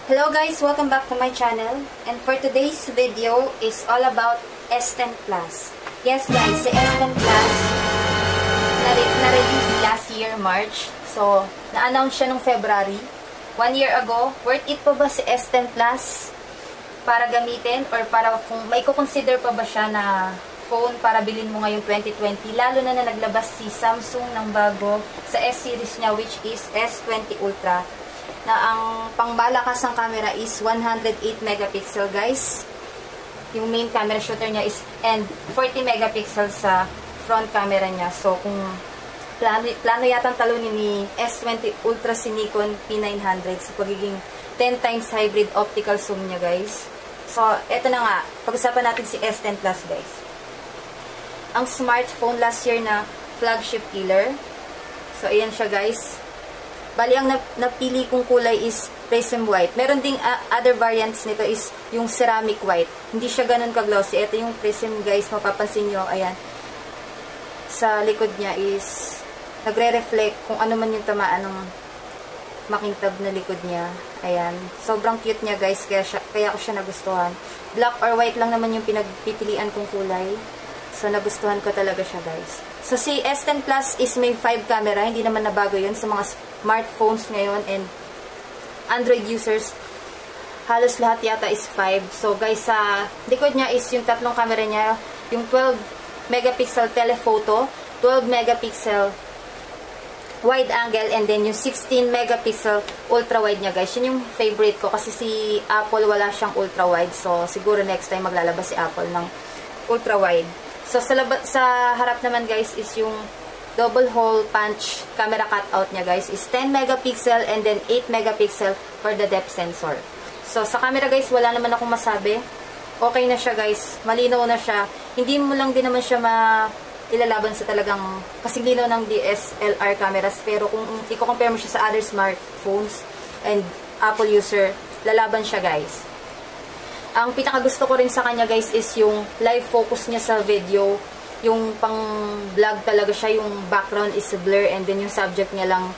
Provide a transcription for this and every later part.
Hello guys, welcome back to my channel. And for today's video is all about S10 Plus. Yes guys, si S10 Plus na-release last year, March. So, na-announce siya nung February. 1 year ago, worth it pa ba si S10 Plus para gamitin? Or para kung may consider pa ba siya na phone para bilhin mo ngayong 2020? Lalo na naglabas si Samsung ng bago sa S-series niya, which is S20 Ultra. Na ang pangmalakas ng camera is 108 megapixel guys. Yung main camera shooter niya is and 40 megapixel sa front camera niya. So kung plano yatang talunin ni S20 Ultra si Nikon P900 sa pagiging 10 times hybrid optical zoom niya guys. So eto na nga, pag-usapan natin si S10 Plus guys. Ang smartphone last year na flagship killer. So ayan siya guys. Bali, ang napili kong kulay is prism white. Meron ding other variants nito is yung ceramic white. Hindi siya ganun ka-glossy. Ito yung prism guys, mapapansin nyo. Ayan. Sa likod niya is nagre-reflect kung ano man yung tamaan ng makintab na likod niya. Ayan. Sobrang cute niya guys, kaya ko siya nagustuhan. Black or white lang naman yung pinagpipilian kong kulay. So, nagustuhan ko talaga siya guys. So, si S10 Plus is may 5 camera. Hindi naman nabago yun sa mga smartphones ngayon and Android users. Halos lahat yata is 5. So, guys, sa likod niya is yung tatlong camera niya. Yung 12 megapixel telephoto, 12 megapixel wide angle, and then yung 16 megapixel ultra wide niya guys. Yun yung favorite ko kasi si Apple wala siyang ultra wide. So, siguro next time maglalabas si Apple ng ultra wide. So, sa harap naman guys is yung double hole punch camera cutout niya guys is 10 megapixel and then 8 megapixel for the depth sensor. So, sa camera guys, wala naman akong masabi. Okay na siya guys. Malinaw na siya. Hindi mo lang din naman siya ilalaban sa talagang kasing linaw ng DSLR cameras. Pero kung i-compare mo siya sa other smartphones and Apple user, lalaban siya guys. Ang pinakagusto ko rin sa kanya guys is yung live focus niya sa video. Yung pang vlog talaga siya, yung background is blur and then yung subject lang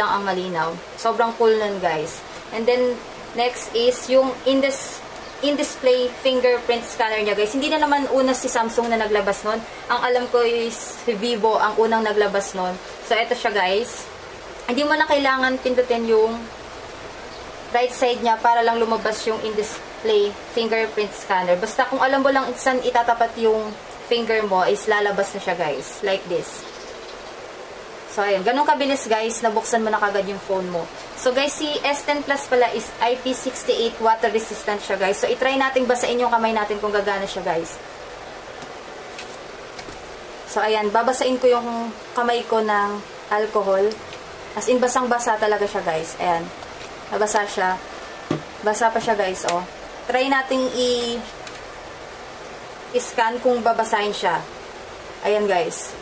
ang malinaw. Sobrang cool nun guys. And then next is yung in-display fingerprint scanner niya guys. Hindi na naman una si Samsung na naglabas nun. Ang alam ko is si Vivo ang unang naglabas nun. So eto siya guys. Hindi mo na kailangan pindutin yung right side niya para lang lumabas yung in-display fingerprint scanner. Basta kung alam mo lang saan itatapat yung finger mo is lalabas na siya guys. Like this. So ayun. Ganun kabilis guys. Nabuksan mo na kagad yung phone mo. So guys, si S10 Plus pala is IP68 water resistant siya guys. So itry natin basain yung kamay natin kung gagana siya guys. So ayan. Babasain ko yung kamay ko ng alcohol. As in basang-basa talaga siya guys. Ayan. Nabasa siya. Basa pa siya guys, oh. Try nating i-scan kung babasahin siya. Ayan guys.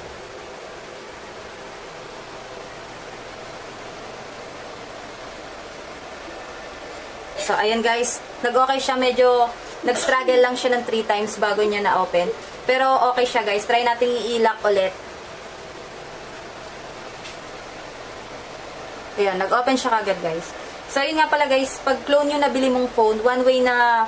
So, ayan guys. Nag-okay siya. Medyo nag-struggle lang siya ng 3 times bago niya na-open. Pero okay siya guys. Try nating i-lock ulit. Ayan. Nag-open siya kagad guys. So, yun nga pala guys, pag clone yung nabili mong phone, one way na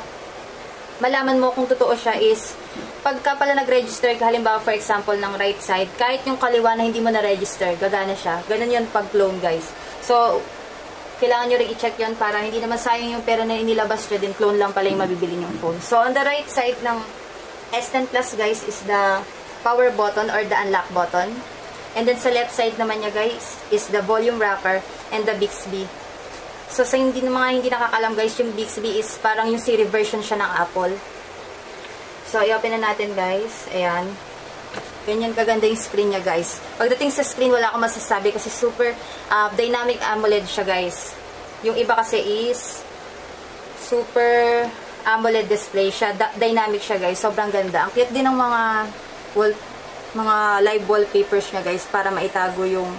malaman mo kung totoo siya is, pagka pala nag-register ka, halimbawa for example ng right side, kahit yung kaliwa na hindi mo na-register, gagana siya. Ganun yun pag clone guys. So, kailangan nyo rin i-check yun para hindi naman sayang yung pera na inilabas nyo din, clone lang pala yung mabibili yung phone. So, on the right side ng S10 Plus guys is the power button or the unlock button. And then sa left side naman niya guys is the volume rocker and the Bixby. So, sa mga hindi nakakalam guys, yung Bixby is parang yung Siri version siya ng Apple. So, i-open na natin guys. Ayan. Ganyan kaganda yung screen niya guys. Pagdating sa screen, wala akong masasabi kasi super dynamic AMOLED siya guys. Yung iba kasi is super AMOLED display siya. Dynamic siya guys. Sobrang ganda. Ang cute din ng mga live wallpapers niya guys para maitago yung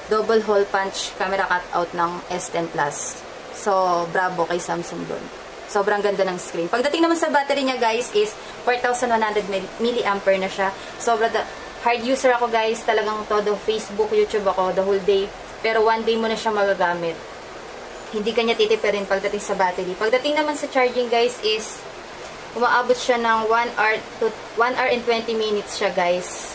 double hole punch camera cutout ng S10 Plus. So, bravo kay Samsung doon. Sobrang ganda ng screen. Pagdating naman sa battery niya guys is 4,100 mAh na siya. Sobrang hard user ako guys. Talagang todo Facebook, YouTube ako the whole day. Pero one day mo na siya magagamit. hindi kanya titipirin pagdating sa battery. Pagdating naman sa charging guys is umaabot siya ng 1 hour and 20 minutes siya guys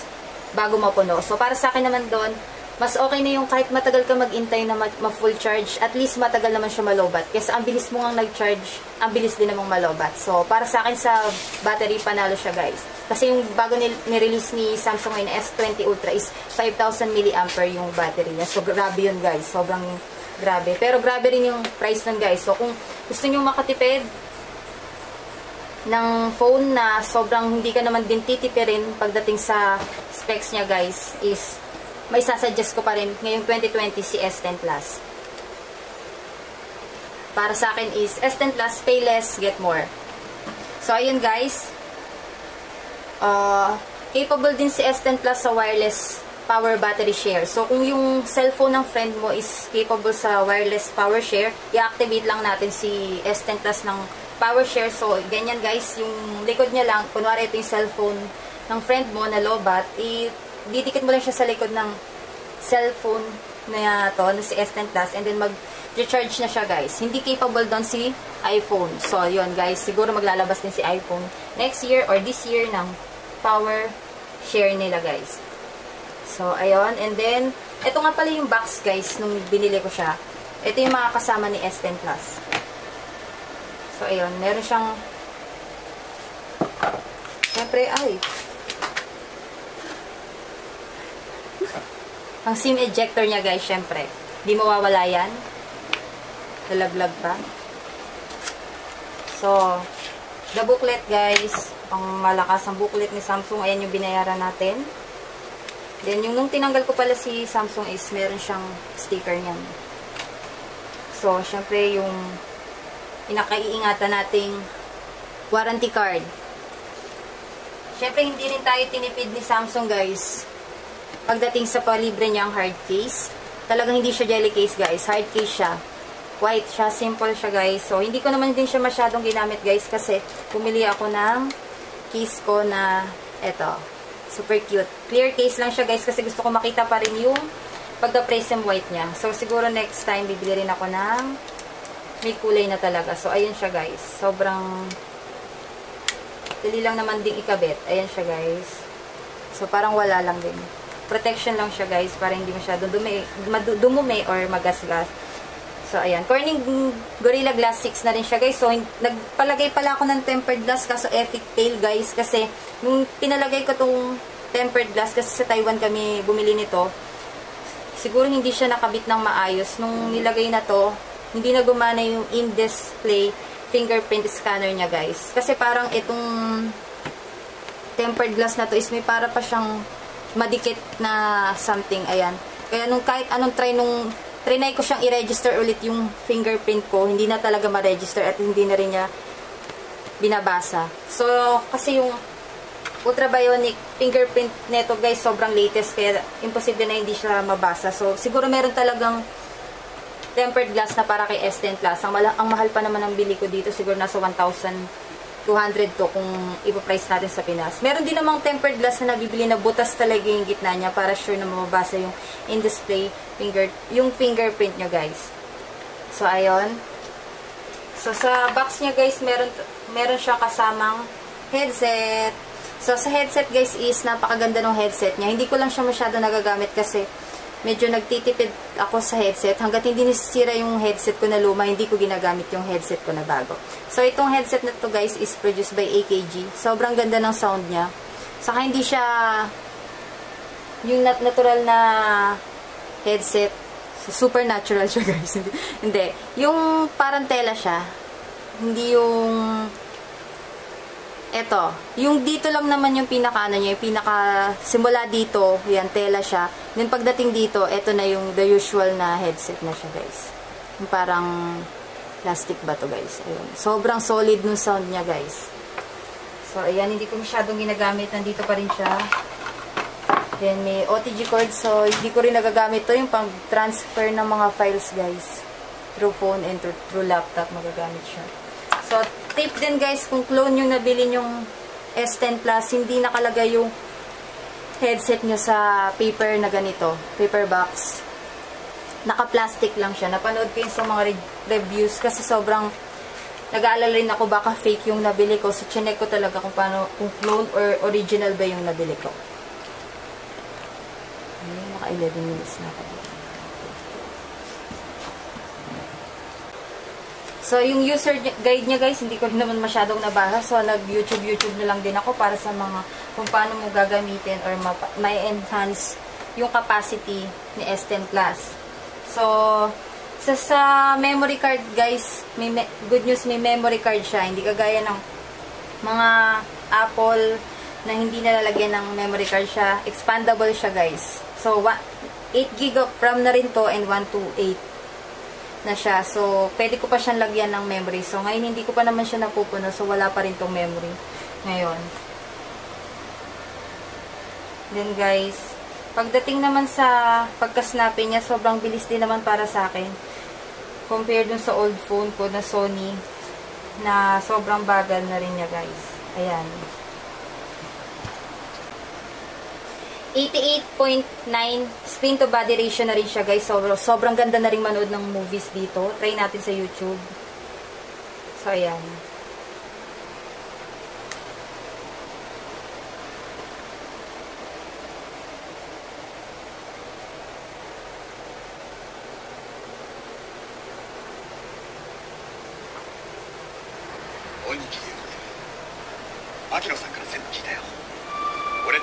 bago mapuno. So para sa akin naman doon, mas okay na yung kahit matagal ka mag-intay na ma-full charge, at least matagal naman siya malobat. Kasi ang bilis mo nga nag-charge, ang bilis din namang malobat. So para sa akin sa battery, panalo siya guys. Kasi yung bago ni-release ni Samsung ngayon na S20 Ultra is 5,000 mAh yung battery niya. So grabe yun guys, sobrang grabe. Pero grabe rin yung price nun guys. So kung gusto nyo makatipid ng phone na sobrang hindi ka naman din titipirin pagdating sa specs niya guys, is may sasuggest ko pa rin ngayong 2020 si S10 Plus. Para sa akin is S10 Plus, pay less, get more. So ayun guys, capable din si S10 Plus sa wireless power battery share. So kung yung cellphone ng friend mo is capable sa wireless power share, i-activate lang natin si S10 Plus ng power share. So ganyan guys, yung likod niya lang, kunwari ito yung cellphone ng friend mo na lobat, didikit mo lang siya sa likod ng cellphone na to, na si S10 Plus, and then mag-recharge na siya guys. Hindi capable doon si iPhone. So yun guys, siguro maglalabas din si iPhone next year or this year ng power share nila guys. So ayun, and then ito nga pala yung box guys nung binili ko siya. Ito yung mga kasama ni S10 Plus. So ayun, meron siyang syempre ang SIM ejector niya guys, syempre. Di mawawala yan. Nalaglag pa. So, the booklet guys. Ang malakas ang booklet ni Samsung. Ayan yung binayaran natin. Then, yung nung tinanggal ko pala si Samsung is meron siyang sticker niyan. So, syempre yung pinakaiingatan nating warranty card. Syempre, hindi rin tayo tinipid ni Samsung guys. Pagdating sa palibre niyang hard case, talagang hindi siya jelly case guys, hard case siya. White siya, simple siya guys. So hindi ko naman din siya masyadong ginamit guys kasi pumili ako ng case ko na eto, super cute. Clear case lang siya guys kasi gusto ko makita pa rin yung pagka-prism white niya. So siguro next time bibili rin ako ng may kulay na talaga. So ayun siya guys, sobrang dali lang naman ding ikabit. Ayan siya guys. So parang wala lang din. Protection lang siya guys para hindi masyadong dumumi or magasgas. So ayan, Corning Gorilla Glass 6 na rin siya guys. So nagpalagay pala ako ng tempered glass kaso epic fail guys kasi nung pinalagay ko tong tempered glass kasi sa Taiwan kami bumili nito, siguro hindi siya nakabit ng maayos. Nung nilagay na to, hindi na gumana yung in-display fingerprint scanner niya guys. Kasi parang itong tempered glass na to is may para pa siyang madikit na something, ayan. Kaya nung kahit anong trinay ko siyang i-register ulit yung fingerprint ko, hindi na talaga ma-register at hindi na rin niya binabasa. So, kasi yung ultrabionic fingerprint neto guys, sobrang latest, kaya imposible na hindi siya mabasa. So, siguro meron talagang tempered glass na para kay S10 Plus. Ang mahal pa naman ang bili ko dito, siguro nasa 1,200 to kung ipo-price natin sa Pinas. Meron din namang tempered glass na nabibili na butas talaga yung gitna niya para sure na mababasa yung in-display yung fingerprint nyo guys. So ayun. So sa box niya guys, meron siya kasamang headset. So sa headset guys is napakaganda ng headset niya. Hindi ko lang siya masyado nagagamit kasi medyo nagtitipid ako sa headset. Hanggat hindi nasisira yung headset ko na luma, hindi ko ginagamit yung headset ko na bago. So, itong headset na to guys is produced by AKG. Sobrang ganda ng sound niya. Saka hindi siya yung natural na headset. Super natural siya guys. Hindi. Yung parang tela siya. Hindi yung eto, yung dito lang naman yung pinaka niya, yung pinaka simula dito, yan, tela siya. Then pagdating dito, eto na yung the usual na headset na siya, guys. Yung parang plastic ba to, guys? Ayun. Sobrang solid nung sound niya, guys. So, ayan, hindi ko masyadong ginagamit. Nandito pa rin siya. Then, may OTG cord. So, hindi ko rin nagagamit to. Yung pang-transfer ng mga files, guys. Through phone and through laptop, magagamit siya. So, tip din guys, kung clone yung nabili yung S10 Plus, hindi nakalagay yung headset nyo sa paper na ganito, paper box. naka-plastic lang siya. Napanood ko yun sa mga reviews kasi sobrang nag-aalala rin ako baka fake yung nabili ko. So, chinek ko talaga kung kung clone or original ba yung nabili ko. Ay, naka 11 minutes na ako. So, yung user guide niya guys, hindi ko rin naman masyadong nabasa. So, nag-YouTube na lang din ako para sa mga kung paano mo gagamitin or may enhance yung capacity ni S10 Plus. So, sa memory card guys, good news, may memory card siya. Hindi kagaya ng mga Apple na hindi nalalagyan ng memory card siya. Expandable siya guys. So, 8GB of RAM na rin to and 128 na siya. So, pwede ko pa siyang lagyan ng memory. So, ngayon hindi ko pa naman siya napupuno. So, wala pa rin tong memory ngayon. Then guys, pagdating naman sa pagka-snappy niya, sobrang bilis din naman para sa akin. Compare dun sa old phone ko na Sony na sobrang bagal na rin niya guys. Ayan. 88.9 screen to body ratio na rin siya guys. Sobrang ganda na rin manood ng movies dito. Try natin sa YouTube. So, ayan.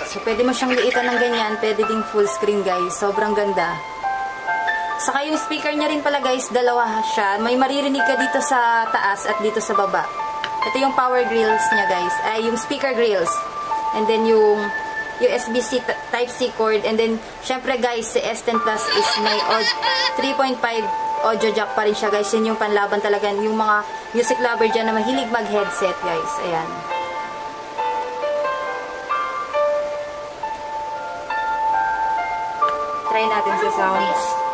So, pwede mo siyang liitan ng ganyan. Pwede ding full screen, guys. Sobrang ganda. Saka yung speaker niya rin pala, guys, dalawa siya. May maririnig ka dito sa taas at dito sa baba. Ito yung power grills niya, guys. Ay, yung speaker grills. And then, yung USB-C Type-C cord. And then, syempre, guys, si S10 Plus is may 3.5 audio jack pa rin siya, guys. Yun yung panlaban talaga. Yung mga music lover dyan na mahilig mag-headset, guys. Ayan. Try natin sa sounds.